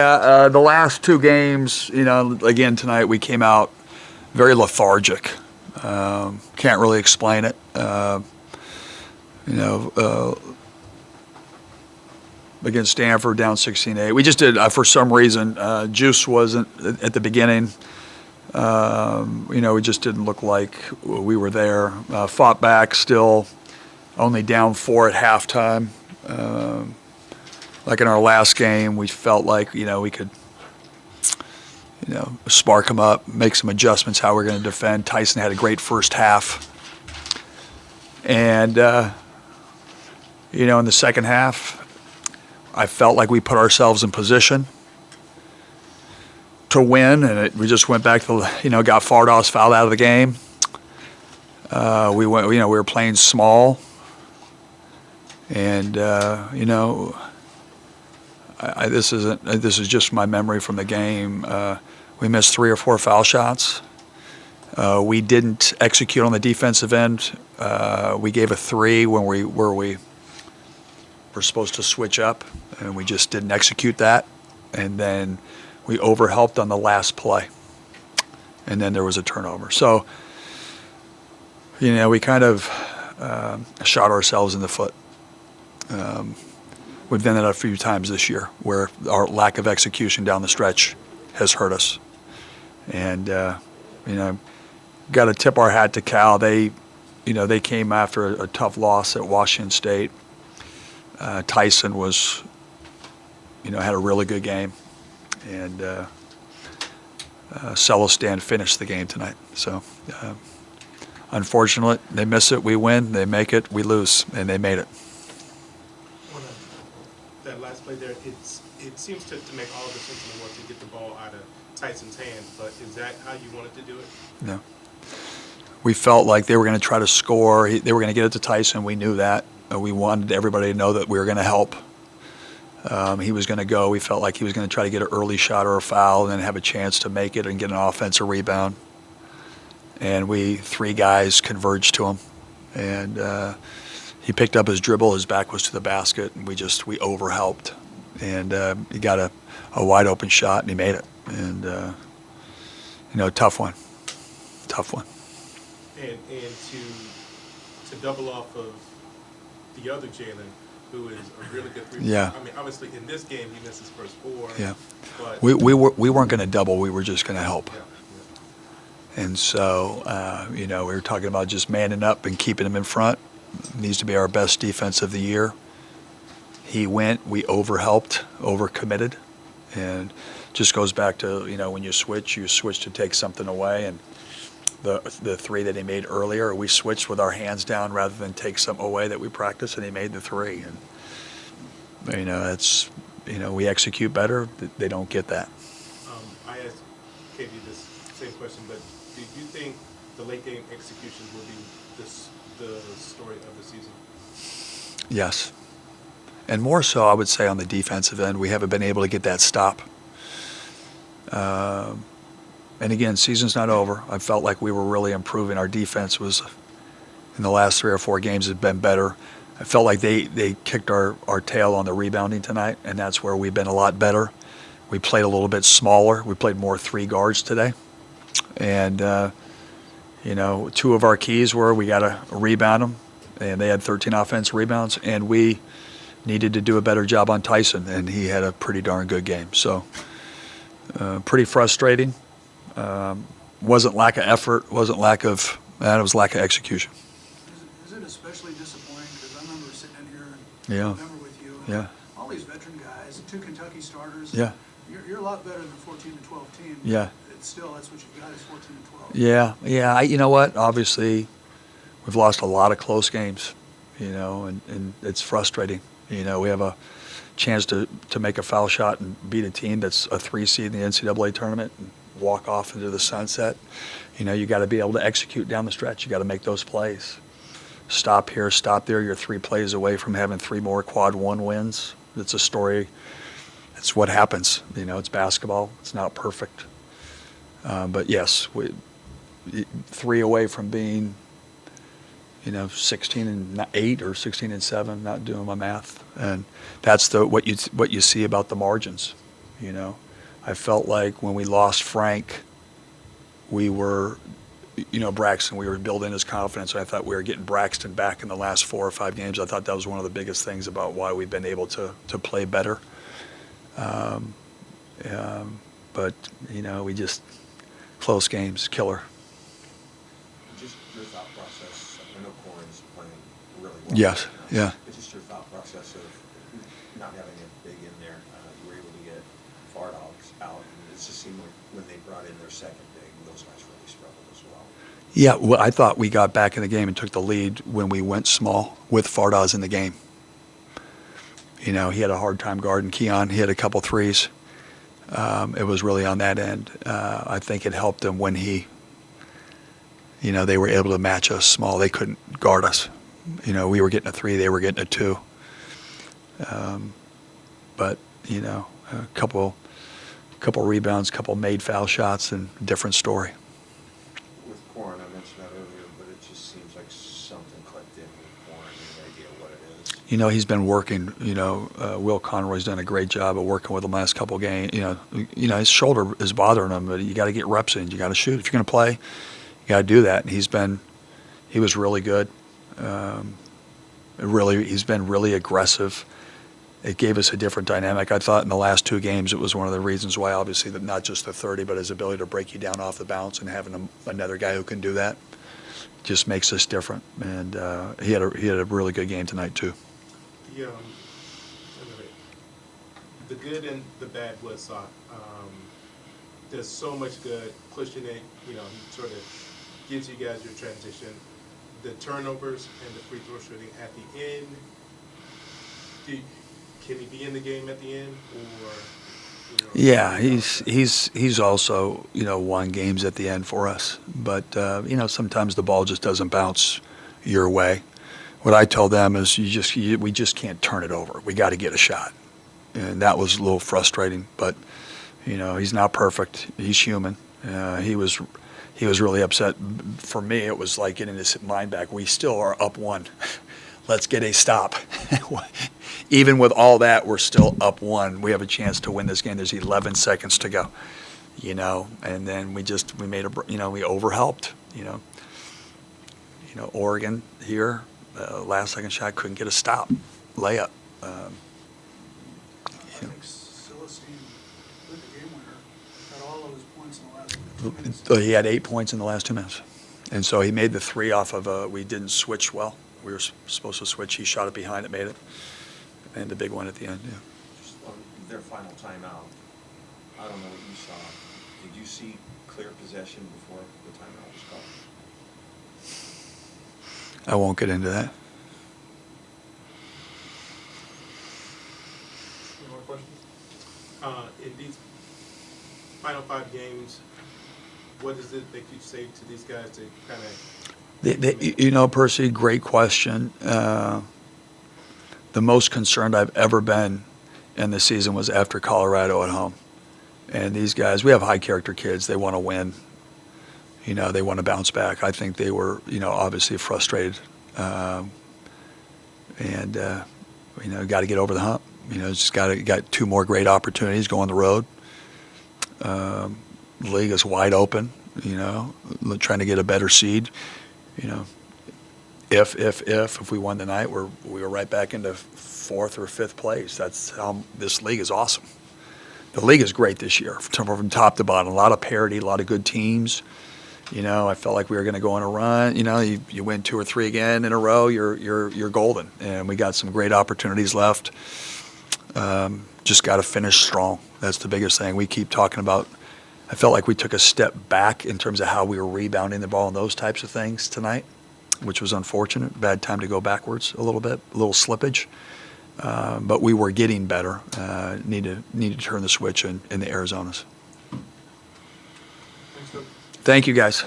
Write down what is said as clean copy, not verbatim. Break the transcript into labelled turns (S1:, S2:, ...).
S1: The last two games, again tonight we came out very lethargic. Can't really explain it. Against Stanford down 16-8. We just did, for some reason, juice wasn't at the beginning. We just didn't look like we were there. Fought back still, only down 4 at halftime. Like in our last game, we felt like, we could, spark them up, make some adjustments how we're going to defend. Tyson had a great first half. And, in the second half, I felt like we put ourselves in position to win, and we just went back to, got Fardos fouled out of the game. We were playing small, and this is just my memory from the game. We missed 3 or 4 foul shots. We didn't execute on the defensive end. We gave a 3 where we were supposed to switch up, and we just didn't execute that. And then we overhelped on the last play, and then there was a turnover. So, we kind of shot ourselves in the foot. We've done that a few times this year, where our lack of execution down the stretch has hurt us. And got to tip our hat to Cal. They came after a tough loss at Washington State. Tyson was, had a really good game, and Celestin finished the game tonight. So, unfortunately, they miss it, we win. They make it, we lose, and they made it.
S2: That last play there, it seems to make all the sense in the world to get the ball out of Tyson's hand, but is that how you wanted to do it?
S1: No. We felt like they were going to try to score. They were going to get it to Tyson. We knew that. We wanted everybody to know that we were going to help. He was going to go. We felt like he was going to try to get an early shot or a foul and then have a chance to make it and get an offensive rebound. And 3 guys converged to him. And he picked up his dribble. His back was to the basket, and we overhelped. And he got a wide open shot, and he made it. And, tough one. Tough one.
S2: And to double off of the other Jalen, who is a really good three-point.
S1: Yeah.
S2: I mean, obviously in this game he missed his first 4.
S1: Yeah.
S2: But
S1: we weren't going to double. We were just going to help. Yeah. And so, we were talking about just manning up and keeping him in front. It needs to be our best defense of the year. He went. We overhelped, overcommitted, and just goes back to when you switch to take something away. And the 3 that he made earlier, we switched with our hands down rather than take something away that we practiced, and he made the 3. And it's we execute better. They don't get that.
S2: I asked Katie this same question, but do you think the late game execution will be the story of the season?
S1: Yes, and more so, I would say on the defensive end, we haven't been able to get that stop. And again, season's not over. I felt like we were really improving. Our defense was, in the last 3 or 4 games, has been better. I felt like they kicked our tail on the rebounding tonight, and that's where we've been a lot better. We played a little bit smaller. We played more 3 guards today. And, 2 of our keys were we got to rebound them, and they had 13 offensive rebounds, and we needed to do a better job on Tyson, and he had a pretty darn good game. So, pretty frustrating. Wasn't lack of effort, wasn't lack of, it was lack of execution.
S3: Is it especially disappointing? Because I remember sitting in here in
S1: Yeah.
S3: November with you.
S1: Yeah.
S3: All these veteran guys, 2 Kentucky starters.
S1: Yeah.
S3: You're a lot better than the 14 to 12 team.
S1: Yeah.
S3: It's still, that's what you've got is 14 to 12.
S1: Yeah. You know what? Obviously, we've lost a lot of close games, and it's frustrating. We have a chance to make a foul shot and beat a team that's a 3 seed in the NCAA tournament and walk off into the sunset. You got to be able to execute down the stretch. You got to make those plays. Stop here, stop there. You're 3 plays away from having 3 more quad 1 wins. It's a story. It's what happens. It's basketball. It's not perfect. But yes, 3 away from being, 16-8 or 16-7. Not doing my math, and that's what you see about the margins. You know, I felt like when we lost Frank, we were, Braxton, we were building his confidence. I thought we were getting Braxton back in the last 4 or 5 games. I thought that was one of the biggest things about why we've been able to play better. But, we just, close games, killer.
S4: Just your thought process, I know Corin's playing really well.
S1: Yes,
S4: right now,
S1: yeah.
S4: But just your thought process of not having a big in there, you were able to get Fardogs out, and it just seemed like when they brought in their second big, those guys really struggled as well.
S1: Yeah, well, I thought we got back in the game and took the lead when we went small with Fardas in the game. He had a hard time guarding Keon. He had a couple threes. It was really on that end. I think it helped him when they were able to match us small. They couldn't guard us. We were getting a 3, they were getting a 2. But, a couple rebounds, couple made foul shots, and different story.
S4: With Corin, I mentioned that earlier, but it just seems like something clicked in with Corin. Any idea what it is?
S1: He's been working. Will Conroy's done a great job of working with him last couple of games. His shoulder is bothering him, but you got to get reps in. You got to shoot. If you're going to play, you got to do that. And he was really good. He's been really aggressive. It gave us a different dynamic. I thought in the last 2 games, it was one of the reasons why, obviously, that not just the 30, but his ability to break you down off the bounce and having another guy who can do that just makes us different. And he had a really good game tonight too.
S2: The good and the bad Blood Sock. There's so much good pushing it. He sort of gives you guys your transition. The turnovers and the free throw shooting at the end. Can he be in the game at the end, or?
S1: Yeah, he's also won games at the end for us. But sometimes the ball just doesn't bounce your way. What I tell them is we just can't turn it over. We got to get a shot, and that was a little frustrating. But he's not perfect. He's human. He was really upset. For me, it was like getting his mind back. We still are up 1. Let's get a stop. Even with all that, we're still up 1. We have a chance to win this game. There's 11 seconds to go. And then we made we overhelped. Oregon here, last second shot, couldn't get a stop, layup.
S3: I think Celestine with the game winner had all of his points in the last 2 minutes.
S1: He had 8 points in the last 2 minutes. And so he made the 3 off of we didn't switch well. We were supposed to switch. He shot it behind it, made it. And the big one at the end, yeah.
S4: Just on their final timeout, I don't know what you saw. Did you see clear possession before the timeout was called?
S1: I won't get into that.
S2: Any more questions? In these final 5 games, what is it that you say to these guys to kind of?
S1: Percy, great question. The most concerned I've ever been in the season was after Colorado at home. And these guys, we have high character kids. They want to win. They want to bounce back. I think they were, obviously frustrated. Got to get over the hump. Just got 2 more great opportunities, go on the road. The league is wide open, trying to get a better seed. If we won tonight, we were right back into 4th or 5th place. That's how this league is awesome. The league is great this year, from top to bottom. A lot of parity, a lot of good teams. I felt like we were going to go on a run. You win 2 or 3 again in a row, you're golden. And we got some great opportunities left. Just got to finish strong. That's the biggest thing. We keep talking about. I felt like we took a step back in terms of how we were rebounding the ball and those types of things tonight, which was unfortunate. Bad time to go backwards a little bit, a little slippage. But we were getting better. Need to turn the switch in the Arizonas.
S2: Thanks, Doug.
S1: Thank you, guys.